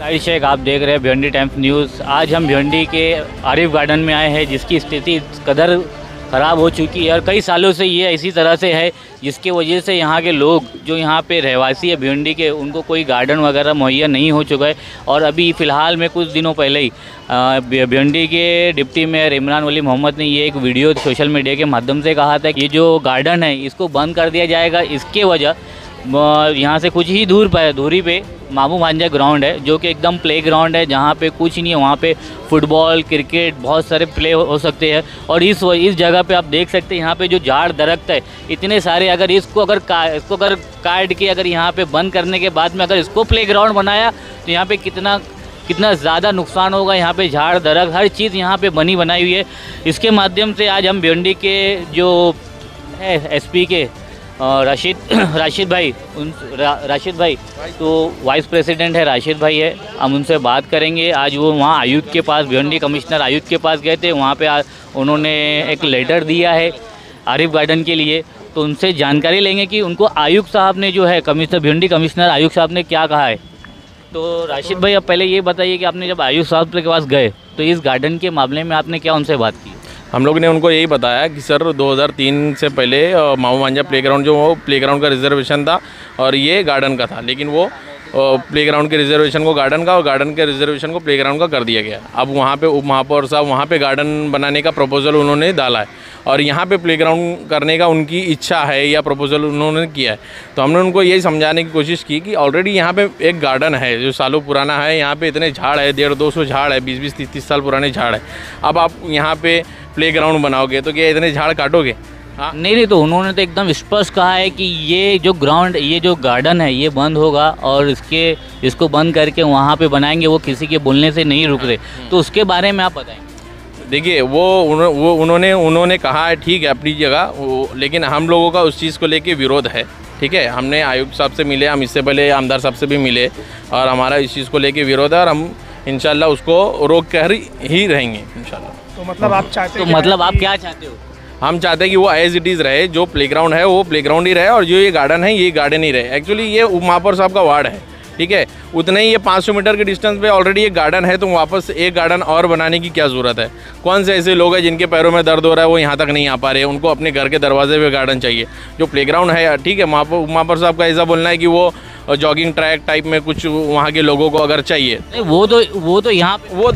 ताहिर शेख, आप देख रहे हैं भिवंडी टाइम्स न्यूज़। आज हम भिवंडी के आरिफ गार्डन में आए हैं, जिसकी स्थिति कदर ख़राब हो चुकी है और कई सालों से ये इसी तरह से है, जिसकी वजह से यहाँ के लोग जो यहाँ पे रहवासी है भिवंडी के, उनको कोई गार्डन वगैरह मुहैया नहीं हो चुका है। और अभी फ़िलहाल में कुछ दिनों पहले ही भिवंडी के डिप्टी मेयर इमरान वली मोहम्मद ने ये एक वीडियो सोशल मीडिया के माध्यम से कहा था कि ये जो गार्डन है इसको बंद कर दिया जाएगा। इसके वजह यहाँ से कुछ ही दूरी पे मामू भांजा ग्राउंड है, जो कि एकदम प्ले ग्राउंड है, जहाँ पे कुछ नहीं है। वहाँ पे फुटबॉल, क्रिकेट, बहुत सारे प्ले हो सकते हैं। और इस जगह पे आप देख सकते हैं यहाँ पे जो झाड़ दरख्त है इतने सारे, अगर इसको अगर काट के अगर यहाँ पे बंद करने के बाद में अगर इसको प्ले ग्राउंड बनाया तो यहाँ पे कितना ज़्यादा नुकसान होगा। यहाँ पे झाड़ दरख्त हर चीज़ यहाँ पे बनाई हुई है। इसके माध्यम से आज हम भिवंडी के जो है एसपी के राशिद भाई तो वाइस प्रेसिडेंट है, राशिद भाई है, हम उनसे बात करेंगे। आज वो वहाँ आयुक्त के पास, भिवंडी कमिश्नर आयुक्त के पास गए थे। वहाँ पे उन्होंने एक लेटर दिया है आरिफ गार्डन के लिए, तो उनसे जानकारी लेंगे कि उनको आयुक्त साहब ने जो है भिवंडी कमिश्नर आयुक्त साहब ने क्या कहा है। तो राशिद भाई, अब पहले ये बताइए कि आपने जब आयुक्त साहब के पास गए तो इस गार्डन के मामले में आपने क्या उनसे बात की? हम लोग ने उनको यही बताया कि सर 2003 से पहले मामू भांजा प्लेग्राउंड जो वो प्लेग्राउंड का रिजर्वेशन था और ये गार्डन का था, लेकिन वो प्लेग्राउंड के रिजर्वेशन को गार्डन का और गार्डन के रिजर्वेशन को प्लेग्राउंड का कर दिया गया। अब वहाँ पे उप महापौर साहब वहाँ पे गार्डन बनाने का प्रपोजल उन्होंने डाला है और यहाँ पे प्लेग्राउंड करने का उनकी इच्छा है या प्रपोजल उन्होंने किया है। तो हमने उनको यही समझाने की कोशिश की कि ऑलरेडी यहाँ पे एक गार्डन है जो सालों पुराना है। यहाँ पे इतने झाड़ है, 150-200 झाड़ है, 20-20, 30-30 साल पुराने झाड़ है। अब आप यहाँ पे प्लेग्राउंड बनाओगे तो क्या इतने झाड़ काटोगे? हाँ नहीं, तो उन्होंने तो एकदम स्पष्ट कहा है कि ये जो गार्डन है ये बंद होगा और इसको बंद करके वहाँ पे बनाएंगे। वो किसी के बोलने से नहीं रुक रहे, तो उसके बारे में आप बताएंगे। देखिए उन्होंने कहा है, ठीक है अपनी जगह, लेकिन हम लोगों का उस चीज़ को लेके विरोध है। ठीक है, हमने आयुक्त साहब से मिले, हम इससे पहले आमदार साहब से भी मिले और हमारा इस चीज़ को लेके विरोध है और हम इंशाल्लाह उसको रोक कर ही रहेंगे इंशाल्लाह। तो मतलब आप चाहते हैं, तो मतलब आप क्या चाहते हो? हम चाहते हैं कि वो एज इट इज़ रहे, जो प्लेग्राउंड है वो प्लेग्राउंड ही रहे और जो ये गार्डन है ये गार्डन ही रहे। एक्चुअली ये उप महापौर साहब का वार्ड है, ठीक है, उतने ही ये 500 मीटर के डिस्टेंस पे ऑलरेडी एक गार्डन है, तो वापस एक गार्डन और बनाने की क्या ज़रूरत है? कौन से ऐसे लोग हैं जिनके पैरों में दर्द हो रहा है वो यहाँ तक नहीं आ पा रहे, उनको अपने घर के दरवाजे पे गार्डन चाहिए। जो प्लेग्राउंड है, ठीक है, महापौर साहब का ऐसा बोलना है कि वो जॉगिंग ट्रैक टाइप में कुछ वहाँ के लोगों को अगर चाहिए, वो तो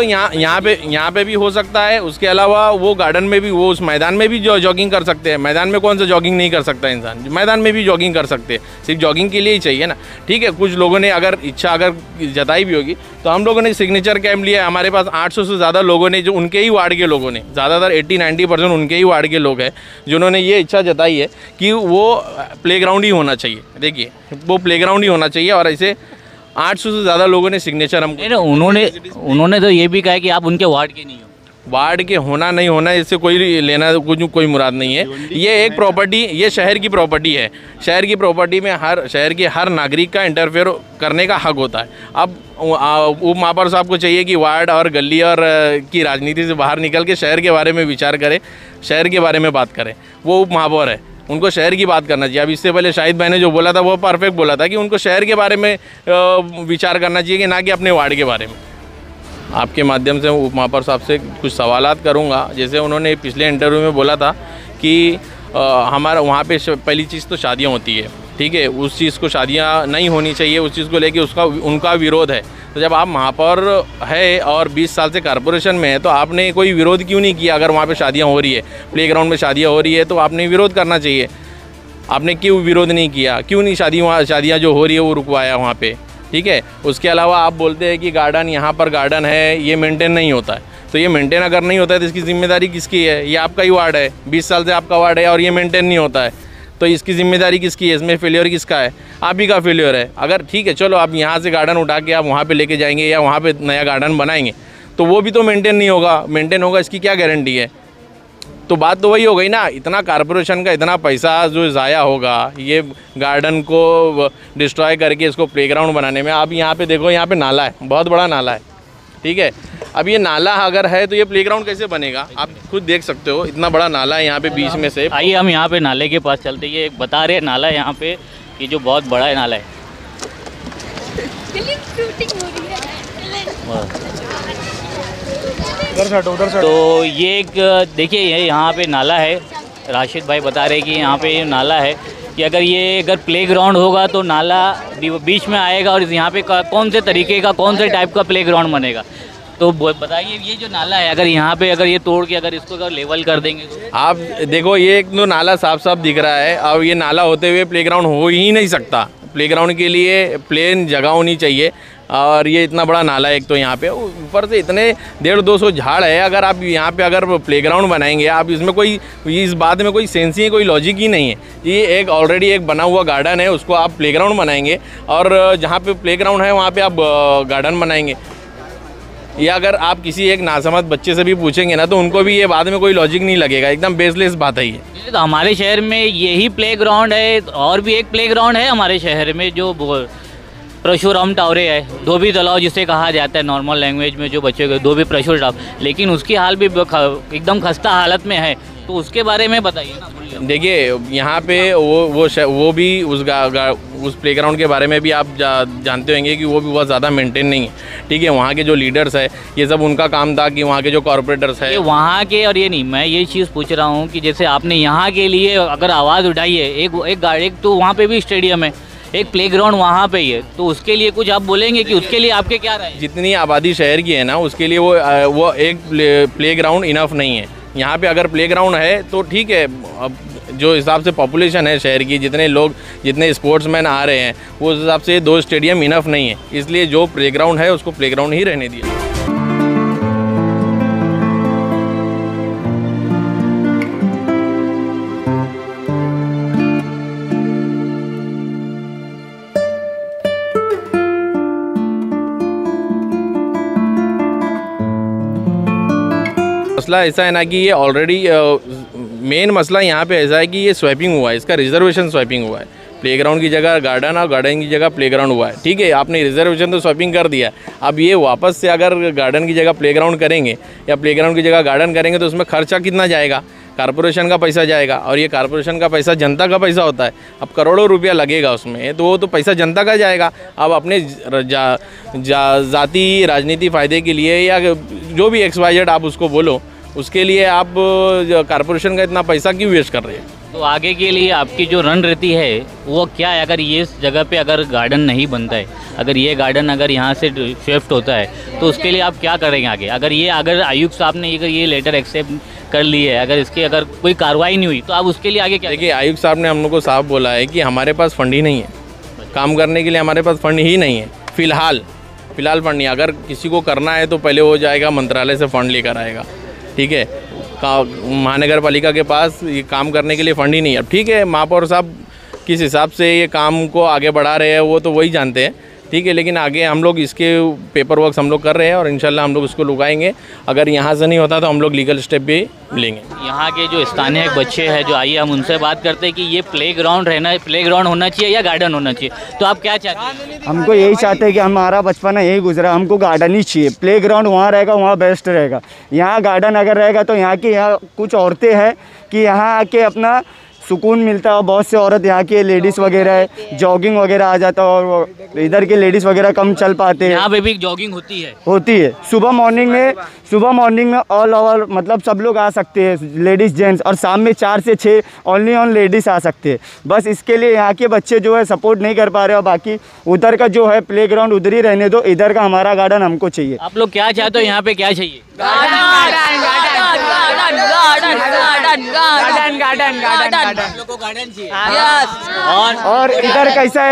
यहाँ पे भी हो सकता है। उसके अलावा वो गार्डन में भी, वो उस मैदान में भी जॉगिंग कर सकते हैं। मैदान में कौन सा जॉगिंग नहीं कर सकता इंसान? मैदान में भी जॉगिंग कर सकते हैं, सिर्फ जॉगिंग के लिए ही चाहिए ना। ठीक है, कुछ लोगों ने अगर इच्छा जताई भी होगी तो हम लोगों ने सिग्नेचर कैंप लिया है। हमारे पास 800 से ज़्यादा लोगों ने, जो उनके ही वार्ड के लोगों ने, ज़्यादातर 80-90% उनके ही वार्ड के लोग हैं जिन्होंने ये इच्छा जताई है कि वो प्लेग्राउंड ही होना चाहिए। देखिए, वो प्लेग्राउंड ही होना चाहिए और ऐसे 800 से ज़्यादा लोगों ने सिग्नेचर हमको। उन्होंने तो ये भी कहा कि आप उनके वार्ड के नहीं हो। वार्ड के होना नहीं होना इससे कोई मुराद नहीं है। ये एक प्रॉपर्टी, ये शहर की प्रॉपर्टी है। शहर की प्रॉपर्टी में शहर के हर नागरिक का इंटरफेयर करने का हक होता है। अब उप महापौर साहब को चाहिए कि वार्ड और गली और की राजनीति से बाहर निकल के शहर के बारे में विचार करें, शहर के बारे में बात करें। वो उप महापौर है, उनको शहर की बात करना चाहिए। अब इससे पहले शाहिद भाई ने जो बोला था वो परफेक्ट बोला था कि उनको शहर के बारे में विचार करना चाहिए कि ना कि अपने वार्ड के बारे में। आपके माध्यम से उप महापौर साहब से कुछ सवालात करूंगा। जैसे उन्होंने पिछले इंटरव्यू में बोला था कि हमारा वहाँ पे पहली चीज़ तो शादियाँ होती है, ठीक है, उस चीज़ को शादियाँ नहीं होनी चाहिए, उस चीज़ को लेके उनका विरोध है। तो जब आप महापौर है और 20 साल से कॉरपोरेशन में है तो आपने कोई विरोध क्यों नहीं किया? अगर वहाँ पे शादियाँ हो रही है, प्लेग्राउंड में शादियाँ हो रही है, तो आपने विरोध करना चाहिए। आपने क्यों विरोध नहीं किया? क्यों नहीं शादियाँ जो हो रही है वो रुकवाया वहाँ पे? ठीक है, उसके अलावा आप बोलते हैं कि गार्डन, यहाँ पर गार्डन है, ये मेंटेन नहीं होता है। तो ये मेंटेन अगर नहीं होता है तो इसकी जिम्मेदारी किसकी है? ये आपका ही वार्ड है, 20 साल से आपका वार्ड है और ये मेंटेन नहीं होता है, तो इसकी जिम्मेदारी किसकी है? इसमें फेलियर किसका है? आप ही का फेलियर है। अगर ठीक है, चलो आप यहाँ से गार्डन उठा के आप वहाँ पे लेके जाएंगे या वहाँ पे नया गार्डन बनाएंगे तो वो भी तो मेंटेन नहीं होगा। मेंटेन होगा इसकी क्या गारंटी है? तो बात तो वही हो गई ना, इतना कॉरपोरेशन का इतना पैसा जो ज़ाया होगा ये गार्डन को डिस्ट्रॉय करके इसको प्लेग्राउंड बनाने में। आप यहाँ पे देखो, यहाँ पे नाला है, बहुत बड़ा नाला है, ठीक है। अब ये नाला अगर है तो ये प्लेग्राउंड कैसे बनेगा? आप खुद देख सकते हो, इतना बड़ा नाला है यहाँ पे बीच में से। आइए हम यहाँ पे नाले के पास चलते, ये बता रहे नाला है यहाँ पे कि जो बहुत बड़ा है नाला है। उधर से तो ये एक देखिए ये यहाँ पे नाला है, राशिद भाई बता रहे कि यहाँ पे ये नाला है कि अगर प्लेग्राउंड होगा तो नाला बीच में आएगा और यहाँ पे कौन से तरीके का कौन से टाइप का प्लेग्राउंड बनेगा। तो बताइए ये जो नाला है अगर यहाँ पे अगर ये तोड़ के अगर इसको अगर लेवल कर देंगे तो आप देखो ये एक तो नाला साफ साफ दिख रहा है। अब ये नाला होते हुए प्लेग्राउंड हो ही नहीं सकता। प्लेग्राउंड के लिए प्लेन जगह होनी चाहिए और ये इतना बड़ा नाला है एक तो यहाँ पे, ऊपर से इतने 150-200 झाड़ है। अगर आप यहाँ पे अगर प्लेग्राउंड बनाएंगे आप इसमें कोई इस बात में कोई सेंस ही है, कोई लॉजिक ही नहीं है। ये एक ऑलरेडी एक बना हुआ गार्डन है उसको आप प्लेग्राउंड बनाएंगे और जहाँ पे प्लेग्राउंड है वहाँ पे आप गार्डन बनाएंगे। या अगर आप किसी एक नासमझ बच्चे से भी पूछेंगे ना तो उनको भी ये बाद में कोई लॉजिक नहीं लगेगा। एकदम बेसलेस बात है ये। तो हमारे शहर में यही प्लेग्राउंड है और भी एक प्लेग्राउंड है हमारे शहर में जो परशुराम टावरे है, धोबी तालाब जिसे कहा जाता है नॉर्मल लैंग्वेज में, जो बच्चों के धोबी परशुराम, लेकिन उसकी हाल भी एकदम खस्ता हालत में है। तो उसके बारे में बताइए ना। देखिए यहाँ पे वो भी उस प्लेग्राउंड के बारे में भी आप जानते होंगे कि वो भी बहुत ज़्यादा मेंटेन नहीं है। ठीक है, वहाँ के जो लीडर्स है ये सब उनका काम था कि वहाँ के जो कॉर्पोरेटर्स है वहाँ के, और ये नहीं, मैं ये चीज़ पूछ रहा हूँ कि जैसे आपने यहाँ के लिए अगर आवाज़ उठाई है, एक तो वहाँ पे भी स्टेडियम है, एक प्लेग्राउंड वहाँ पे ही है, तो उसके लिए कुछ आप बोलेंगे कि उसके लिए आपके क्या राय? जितनी आबादी शहर की है ना उसके लिए वो एक प्लेग्राउंड इनफ नहीं है। यहाँ पे अगर प्लेग्राउंड है तो ठीक है, अब जो हिसाब से पॉपुलेशन है शहर की, जितने लोग जितने स्पोर्ट्समैन आ रहे हैं वो उस हिसाब से 2 स्टेडियम इनफ नहीं है। इसलिए जो प्लेग्राउंड है उसको प्लेग्राउंड ही रहने दिया। मसला ऐसा है ना कि ये ऑलरेडी मेन मसला यहाँ पे ऐसा है कि ये स्वैपिंग हुआ है, इसका रिजर्वेशन स्वैपिंग हुआ है। प्लेग्राउंड की जगह गार्डन और गार्डन की जगह प्लेग्राउंड हुआ है। ठीक है, आपने रिजर्वेशन तो स्वैपिंग कर दिया, अब ये वापस से अगर गार्डन की जगह प्लेग्राउंड करेंगे या प्लेग्राउंड की जगह गार्डन करेंगे तो उसमें खर्चा कितना जाएगा? कारपोरेशन का पैसा जाएगा और ये कारपोरेशन का पैसा जनता का पैसा होता है। अब करोड़ों रुपया लगेगा उसमें, तो वो तो पैसा जनता का जाएगा। अब अपने जाति राजनीति फ़ायदे के लिए या जो भी XYZ आप उसको बोलो, उसके लिए आप कारपोरेशन का इतना पैसा क्यों वेस्ट कर रहे हैं? तो आगे के लिए आपकी जो रणनीति है वो क्या है? अगर ये इस जगह पे अगर गार्डन नहीं बनता है, अगर ये गार्डन अगर यहाँ से शिफ्ट होता है तो उसके लिए आप क्या करेंगे आगे? अगर आयुक्त साहब ने ये लेटर एक्सेप्ट कर ली है, अगर इसकी अगर कोई कार्रवाई नहीं हुई तो आप उसके लिए आगे क्या? देखिए, आयुक्त साहब ने हम लोग को साफ बोला है कि हमारे पास फंड ही नहीं है, काम करने के लिए हमारे पास फंड ही नहीं है। फ़िलहाल फंड नहीं। अगर किसी को करना है तो पहले वो जाएगा मंत्रालय से फ़ंड लेकर आएगा। ठीक है, महानगर पालिका के पास ये काम करने के लिए फंड ही नहीं है। अब ठीक है, महापौर साहब किस हिसाब से ये काम को आगे बढ़ा रहे हैं वो तो वही जानते हैं। ठीक है, लेकिन आगे हम लोग इसके पेपर वर्क हम लोग कर रहे हैं और इंशाल्लाह हम लोग इसको लुकाएंगे। अगर यहाँ से नहीं होता तो हम लोग लीगल स्टेप भी लेंगे। यहाँ के जो स्थानीय बच्चे हैं, जो आइए हम उनसे बात करते हैं कि ये प्लेग्राउंड होना चाहिए या गार्डन होना चाहिए। तो आप क्या चाहते हैं? हमको यही चाहते हैं कि हमारा बचपन यही गुजरा, हमको गार्डन ही चाहिए। प्लेग्राउंड वहाँ रहेगा, वहाँ बेस्ट रहेगा। यहाँ गार्डन अगर रहेगा तो यहाँ कुछ औरतें हैं कि यहाँ आके अपना सुकून मिलता है। और बहुत से औरत यहाँ के लेडीज़ वगैरह है, जॉगिंग वगैरह आ जाता है और इधर के लेडीज़ वगैरह कम चल पाते हैं। यहाँ पे भी जॉगिंग होती है सुबह मॉर्निंग में ऑल ओवर मतलब सब लोग आ सकते हैं, लेडीज़ जेंट्स, और शाम में 4 से 6 ओनली ऑन लेडीज़ आ सकते हैं। बस इसके लिए यहाँ के बच्चे जो है सपोर्ट नहीं कर पा रहे। और बाकी उधर का जो है प्लेग्राउंड उधर ही रहने दो, इधर का हमारा गार्डन हमको चाहिए। आप लोग क्या चाहते हो? यहाँ पे क्या चाहिए? और इधर कैसा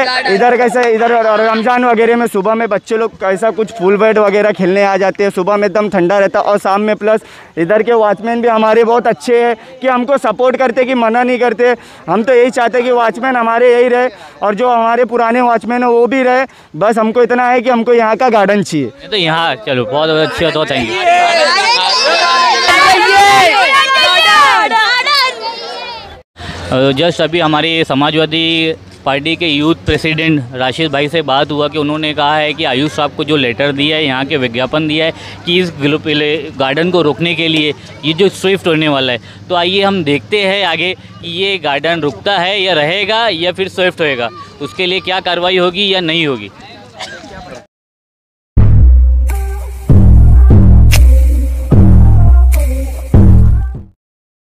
है, इधर रमजान वगैरह में सुबह में बच्चे लोग कैसा कुछ फुल बैट वगैरह खेलने आ जाते हैं। सुबह में एकदम ठंडा रहता है और शाम में प्लस इधर के वॉचमैन भी हमारे बहुत अच्छे हैं कि हमको सपोर्ट करते कि मना नहीं करते। हम तो यही चाहते हैं कि वॉचमैन हमारे यही रहे और जो हमारे पुराने वॉचमैन है वो भी रहे। बस हमको इतना है कि हमको यहाँ का गार्डन चाहिए। तो यहाँ चलो बहुत अच्छे हो, थैंक यू। जस्ट अभी हमारी समाजवादी पार्टी के यूथ प्रेसिडेंट राशिद भाई से बात हुआ कि उन्होंने कहा है कि आयुष साहब को जो लेटर दिया है, यहाँ के विज्ञापन दिया है कि इस गार्डन को रोकने के लिए ये जो स्विफ्ट होने वाला है। तो आइए हम देखते हैं आगे कि ये गार्डन रुकता है या रहेगा या फिर स्विफ्ट होएगा, उसके लिए क्या कार्रवाई होगी या नहीं होगी।